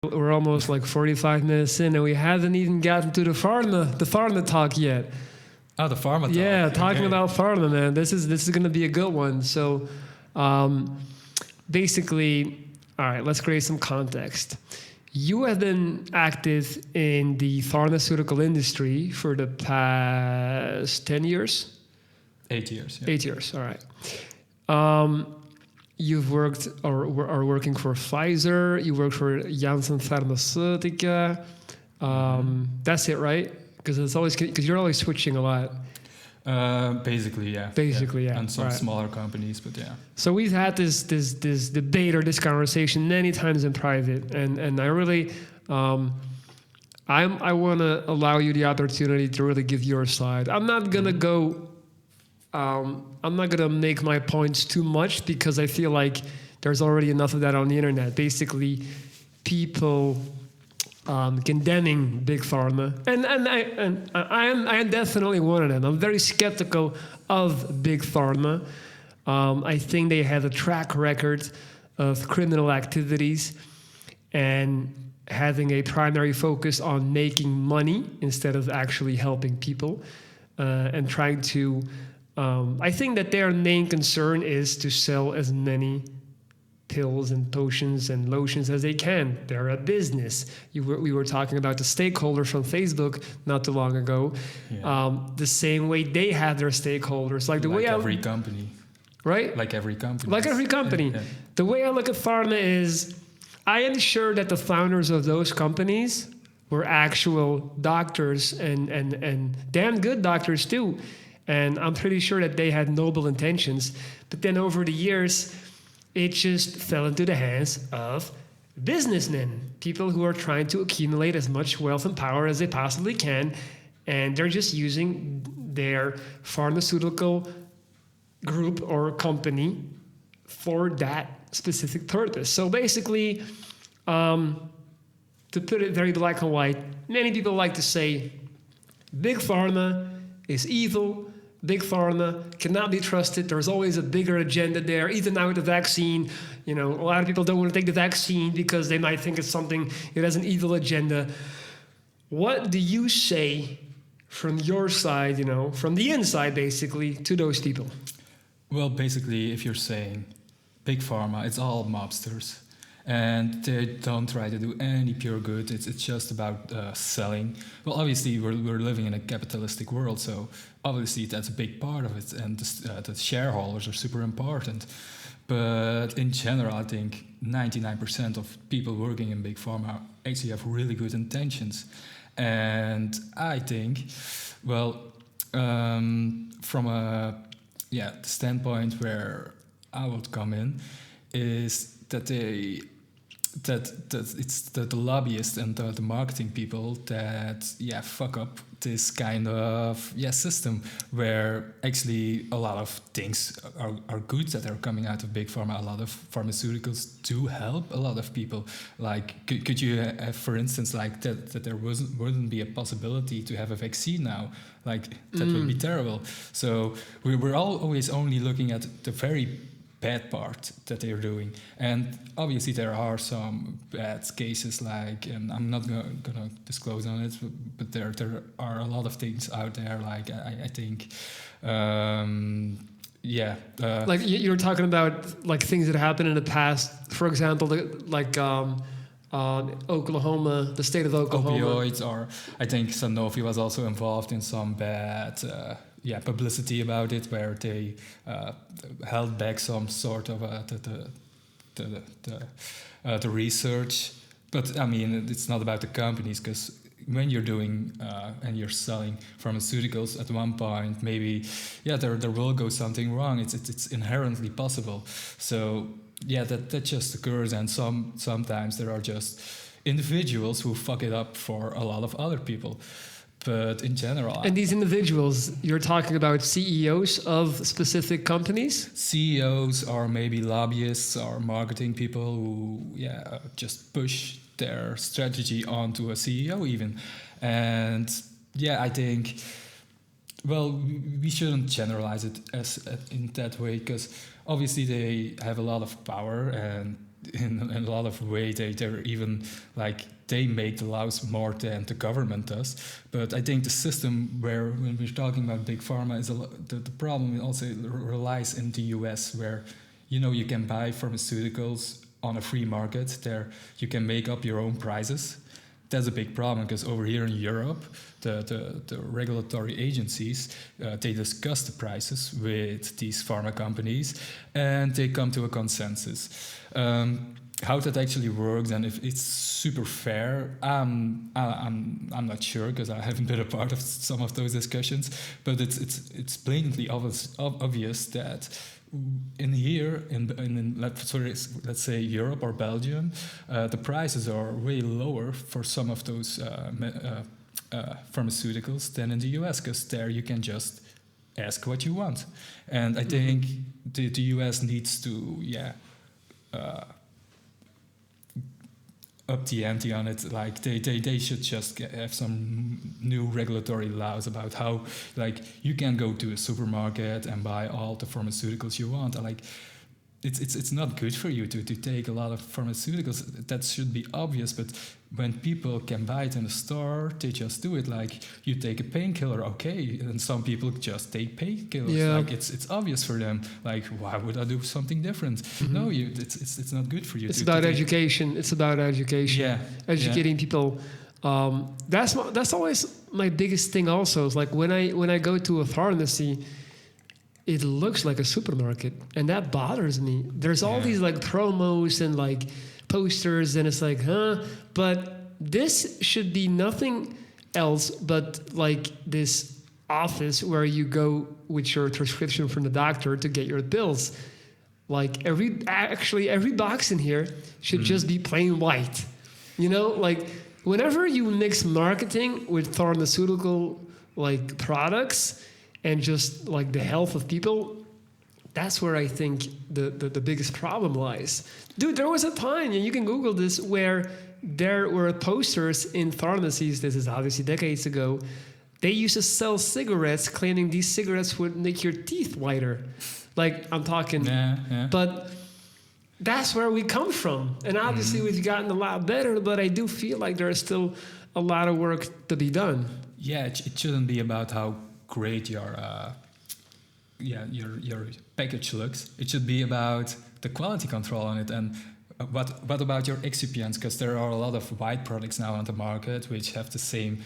We're almost like 45 minutes in, and we haven't even gotten to the Pharma talk yet. Oh, the Pharma talk. Yeah, talking Okay. about Pharma, man. This is going to be a good one. So, basically, all right, let's create some context. You have been active in the pharmaceutical industry for the past 10 years? 8 years. Yeah. 8 years, all right. You've worked or are working for Pfizer. You work for Janssen Pharmaceutica. That's it, right? Because you're always switching a lot. Basically, yeah. Basically, yeah. And some right. smaller companies, but yeah. So we've had this debate or this conversation many times in private, and I really, I want to allow you the opportunity to really give your side. I'm not gonna go. I'm not gonna make my points too much because I feel like there's already enough of that on the internet. Basically, people condemning big pharma, and I am definitely one of them. I'm very skeptical of big pharma. I think they have a track record of criminal activities and having a primary focus on making money instead of actually helping people, and trying to. I think that their main concern is to sell as many pills and potions and lotions as they can. They're a business. We were talking about the stakeholders from Facebook not too long ago. Yeah. The same way they have their stakeholders, like the way every company. Right? Like every company. Like every company. Yeah. The way I look at pharma is, I am sure that the founders of those companies were actual doctors and damn good doctors too. And I'm pretty sure that they had noble intentions. But then over the years, it just fell into the hands of businessmen, people who are trying to accumulate as much wealth and power as they possibly can. And they're just using their pharmaceutical group or company for that specific purpose. So basically, to put it very black and white, many people like to say big pharma is evil. Big pharma cannot be trusted. There's always a bigger agenda there. Even now with the vaccine, a lot of people don't want to take the vaccine because they might think it's something, it has an evil agenda. What do you say from your side, from the inside basically, to those people? Well, basically, if you're saying big pharma, it's all mobsters. And they don't try to do any pure good. It's just about selling. Well, obviously, we're living in a capitalistic world, so obviously that's a big part of it, and the shareholders are super important. But in general, I think 99% of people working in big pharma actually have really good intentions. And I think, well, from a standpoint where I would come in, is that it's the lobbyists and the marketing people that fuck up this kind of system where actually a lot of things are good that are coming out of big pharma. A lot of pharmaceuticals do help a lot of people. Like could you have, for instance, like that there wouldn't be a possibility to have a vaccine now? Like that would be terrible. So we're always only looking at the very bad part that they're doing, and obviously there are some bad cases, like, and I'm not gonna disclose on it, but there are a lot of things out there, like I think like you're talking about like things that happened in the past, for example, like Oklahoma, the state of Oklahoma. Opioids, or I think Sanofi was also involved in some bad publicity about it, where they held back some sort of the research. But I mean, it's not about the companies, because when you're doing and you're selling pharmaceuticals, at one point maybe there will go something wrong. It's inherently possible. So that just occurs, and sometimes there are just individuals who fuck it up for a lot of other people. But in general... And these individuals, you're talking about CEOs of specific companies? CEOs, or maybe lobbyists or marketing people who just push their strategy onto a CEO even. And I think, well, we shouldn't generalize it as in that way, because obviously they have a lot of power, and in a lot of way they're even like they make the laws more than the government does. But I think the system where when we're talking about big pharma is the problem also relies in the US, where you can buy pharmaceuticals on a free market. There you can make up your own prices. That's a big problem because over here in Europe, the regulatory agencies, they discuss the prices with these pharma companies and they come to a consensus. How that actually works and if it's super fair, I'm not sure because I haven't been a part of some of those discussions. But it's blatantly obvious that in here in let's say Europe or Belgium, the prices are way lower for some of those pharmaceuticals than in the US, because there you can just ask what you want. And I think the US needs to up the ante on it. Like they should just have some new regulatory laws about how like you can go to a supermarket and buy all the pharmaceuticals you want. Like it's not good for you to take a lot of pharmaceuticals. That should be obvious, but when people can buy it in a store, they just do it. Like you take a painkiller, okay, and some people just take painkillers. Yeah. Like it's obvious for them. Like why would I do something different? No, it's not good for you. It's about education. It's about education. Yeah, educating people. That's always my biggest thing. Also, is like when I go to a pharmacy, it looks like a supermarket, and that bothers me. There's all these like promos and like posters, and it's like, huh? But this should be nothing else but like this office where you go with your prescription from the doctor to get your pills. Like every box in here should just be plain white. Like whenever you mix marketing with pharmaceutical like products and just like the health of people, that's where I think the biggest problem lies. Dude, there was a time, and you can Google this, where there were posters in pharmacies, this is obviously decades ago, they used to sell cigarettes claiming these cigarettes would make your teeth whiter. Like, I'm talking, but that's where we come from. And obviously we've gotten a lot better, but I do feel like there's still a lot of work to be done. Yeah, it shouldn't be about how great your package looks. It should be about the quality control on it. And what about your excipients? Because there are a lot of white products now on the market which have the same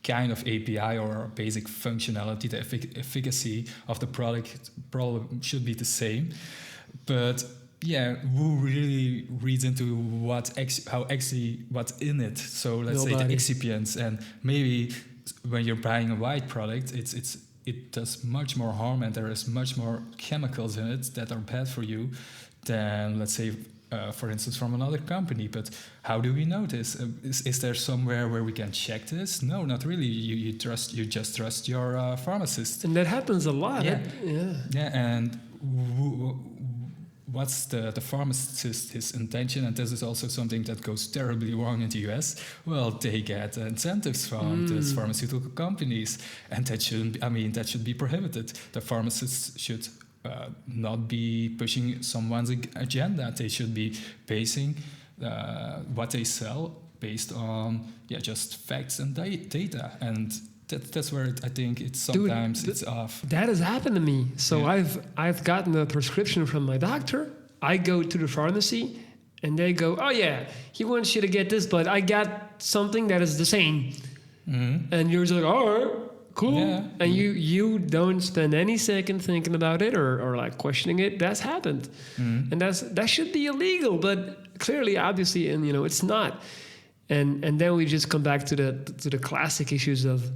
kind of API or basic functionality. The efficacy of the product probably should be the same, but who really reads into what's in it? So let's say the excipients, and maybe when you're buying a white product, it does much more harm, and there is much more chemicals in it that are bad for you than, let's say, for instance, from another company. But how do we know this? Is there somewhere where we can check this? No, not really. You just trust your pharmacist, and that happens a lot. Yeah. And what's the pharmacist's intention? And this is also something that goes terribly wrong in the US. Well, they get incentives from these pharmaceutical companies, and that should be prohibited. The pharmacists should not be pushing someone's agenda. They should be basing what they sell based on just facts and data. And that's where I think it's off. That has happened to me. So I've gotten a prescription from my doctor. I go to the pharmacy and they go, oh yeah, he wants you to get this, but I got something that is the same. Mm-hmm. And you're just like, all right, cool. Yeah. And you don't spend any second thinking about it or like questioning it. That's happened. Mm-hmm. And that should be illegal, but clearly, obviously, and it's not. And then we just come back to the classic issues of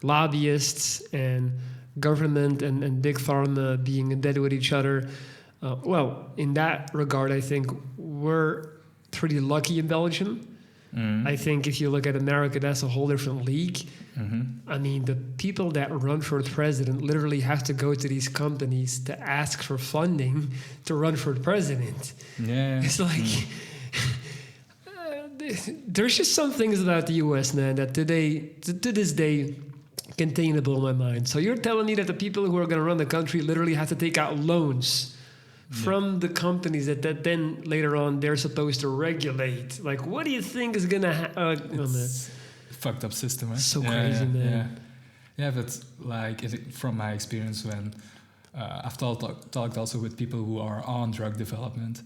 lobbyists and government and big pharma being in bed with each other. Well, in that regard, I think we're pretty lucky in Belgium. Mm-hmm. I think if you look at America, that's a whole different league. Mm-hmm. I mean, the people that run for president literally have to go to these companies to ask for funding to run for president. Yeah. It's like... there's just some things about the U.S., man, that to this day continue to blow my mind. So you're telling me that the people who are going to run the country literally have to take out loans from the companies that then later on they're supposed to regulate. Like, what do you think is gonna happen? It's fucked up system, right? So crazy, man. Yeah, but like from my experience when I've talked also with people who are on drug development,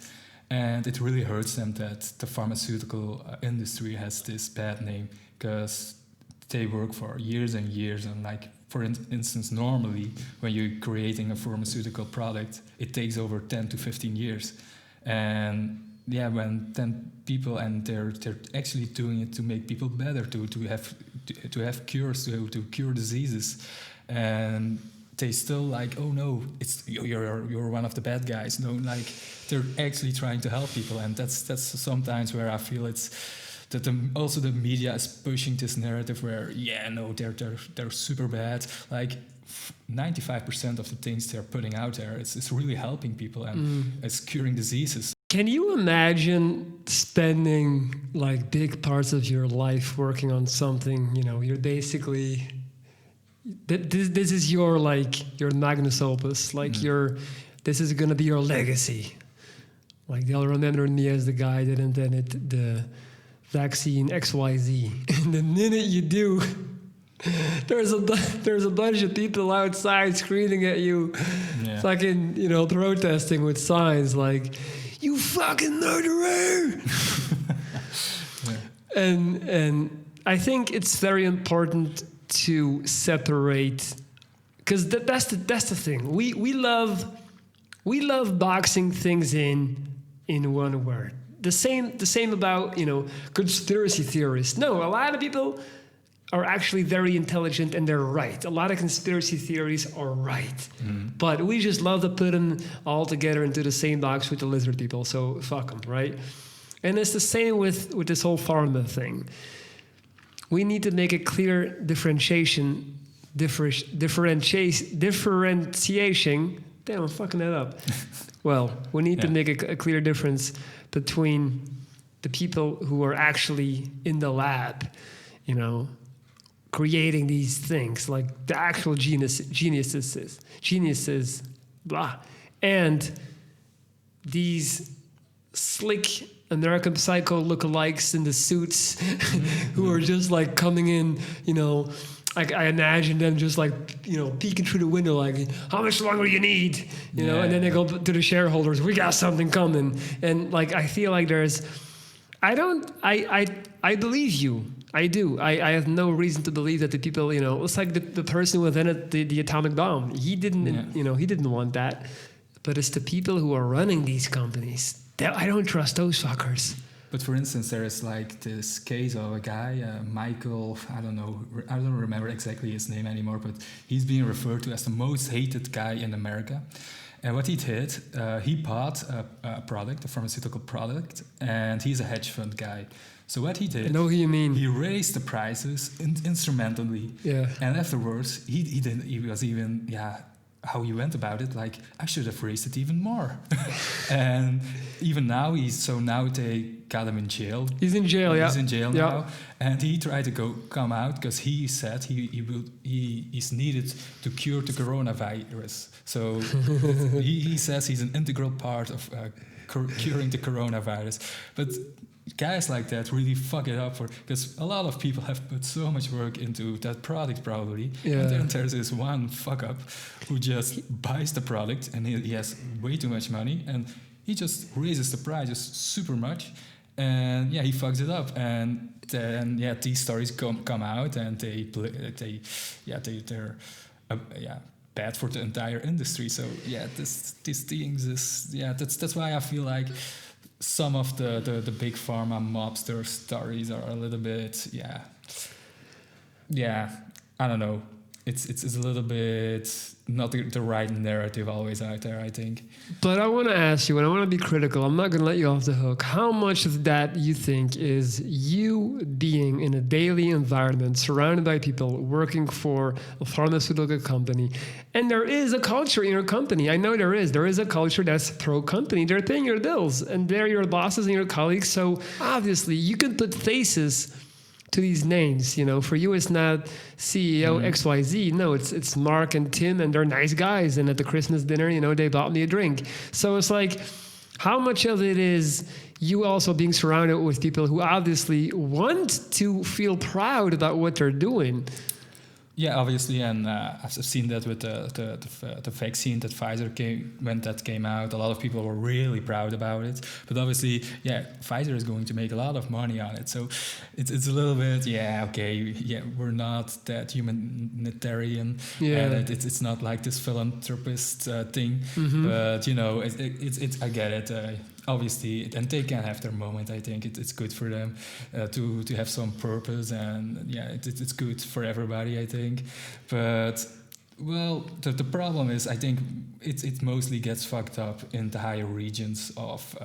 and it really hurts them that the pharmaceutical industry has this bad name because they work for years and years, and like for instance, normally when you're creating a pharmaceutical product, it takes over 10 to 15 years, and yeah, when then people and they're actually doing it to make people better, to have cures, to cure diseases, and they still like, oh no, it's you're one of the bad guys. No, like they're actually trying to help people, and that's sometimes where I feel it's that also the media is pushing this narrative where they're super bad. Like 95% of the things they're putting out there, it's really helping people and it's curing diseases. Can you imagine spending like big parts of your life working on something? You know, you're basically this is your like your magnus opus, like this is gonna be your legacy. Like they'll remember me as the guy that invented the vaccine XYZ. And the minute you do, there's a bunch of people outside screaming at you, fucking, you know, protesting with signs like, "You fucking murderer!" And I think it's very important to separate, because that's the thing. We love boxing things in one word. The same about, you know, conspiracy theorists. No, a lot of people are actually very intelligent and they're right. A lot of conspiracy theories are right. But we just love to put them all together into the same box with the lizard people, so fuck them, right? And it's the same with this whole pharma thing. We need to make a clear differentiation. Damn, I'm fucking that up. Well, we need to make a clear difference between the people who are actually in the lab, you know, creating these things, like the actual geniuses, blah, and these slick American Psycho lookalikes in the suits who are just like coming in, you know, I imagine them just like, you know, peeking through the window like, how much longer you need? You know, and then they go to the shareholders, we got something coming. And like, I feel like I believe you. I do. I have no reason to believe that the people, you know, it's like the person who invented the atomic bomb. He didn't, you know, he didn't want that. But it's the people who are running these companies. I don't trust those fuckers. But for instance, there is like this case of a guy, Michael, I don't remember exactly his name anymore, but he's being referred to as the most hated guy in America. And what he did, he bought a product, a pharmaceutical product, and he's a hedge fund guy. So what he did, I know who you mean. He raised the prices instrumentally. Yeah. And afterwards, he was even, how he went about it, like, I should have raised it even more. And even now, now they got him in jail. He's in jail, He's in jail now. And he tried to come out because he said he is needed to cure the coronavirus. So he says he's an integral part of curing the coronavirus. But guys like that really fuck it up because a lot of people have put so much work into that product probably, and then there's this one fuck up who just buys the product and he has way too much money and he just raises the prices super much, and he fucks it up, and then these stories come out and they're bad for the entire industry. So these things is that's why I feel like some of the big pharma mobster stories are a little bit, I don't know. It's a little bit not the right narrative always out there, I think. But I want to ask you, and I want to be critical, I'm not going to let you off the hook. How much of that you think is you being in a daily environment, surrounded by people, working for a pharmaceutical company, and there is a culture in your company. I know there is. There is a culture that's pro-company. They're paying your bills, and they're your bosses and your colleagues. So obviously, you can put faces to these names. You know, for you, it's not CEO XYZ. No, it's Mark and Tim, and they're nice guys. And at the Christmas dinner, you know, they bought me a drink. So it's like, how much of it is you also being surrounded with people who obviously want to feel proud about what they're doing? Yeah, obviously, and I've seen that with the vaccine that Pfizer came out. A lot of people were really proud about it, but obviously, yeah, Pfizer is going to make a lot of money on it. So it's a little bit, we're not that humanitarian. And it's not like this philanthropist thing, but you know, it's I get it. Obviously, and they can have their moment. I think it's good for them to have some purpose, and it's good for everybody, I think. But well, the problem is, I think it mostly gets fucked up in the higher regions of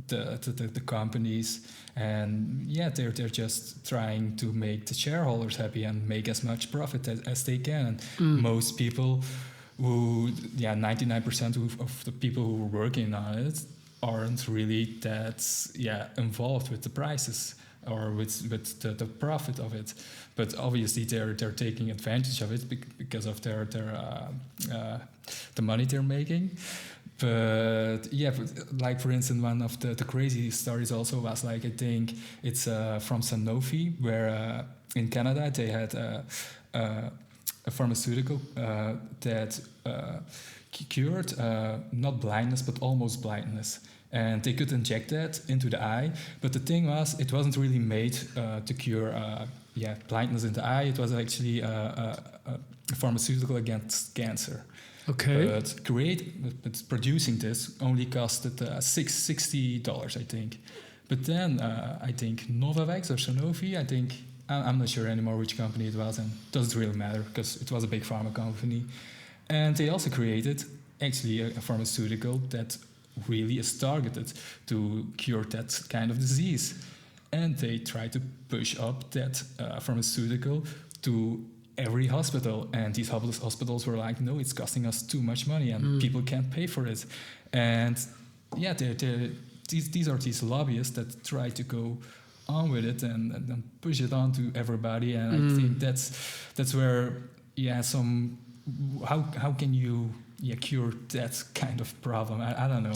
the companies, and they're just trying to make the shareholders happy and make as much profit as they can. And most people who 99% of the people who are working on it aren't really that involved with the prices or with the profit of it, but obviously they're taking advantage of it because of their the money they're making. But like for instance, one of the crazy stories also was, like, I think it's from Sanofi, where in Canada they had a pharmaceutical that cured not blindness but almost blindness, and they could inject that into the eye. But the thing was, it wasn't really made to cure blindness in the eye. It was actually a pharmaceutical against cancer. Okay. But producing this only costed $60, I think. But then I think Novavax or Sanofi, I'm not sure anymore which company it was, and it doesn't really matter because it was a big pharma company. And they also created actually a pharmaceutical that really is targeted to cure that kind of disease. And they try to push up that pharmaceutical to every hospital. And these hospitals were like, no, it's costing us too much money and people can't pay for it. And these are these lobbyists that try to go on with it and push it on to everybody. And I think that's where, how can you cure that kind of problem? I don't know.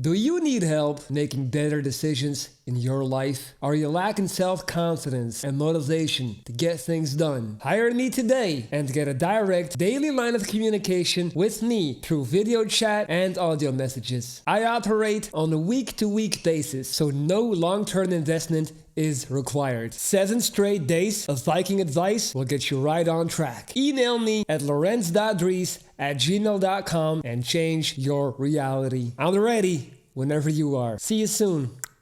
Do you need help making better decisions in your life? Are you lacking self-confidence and motivation to get things done? Hire me today and get a direct daily line of communication with me through video chat and audio messages. I operate on a week-to-week basis, so no long-term investment is required. 7 straight days of Viking advice will get you right on track. Email me at lorenz.dries@gmail.com and change your reality. I'm ready whenever you are. See you soon.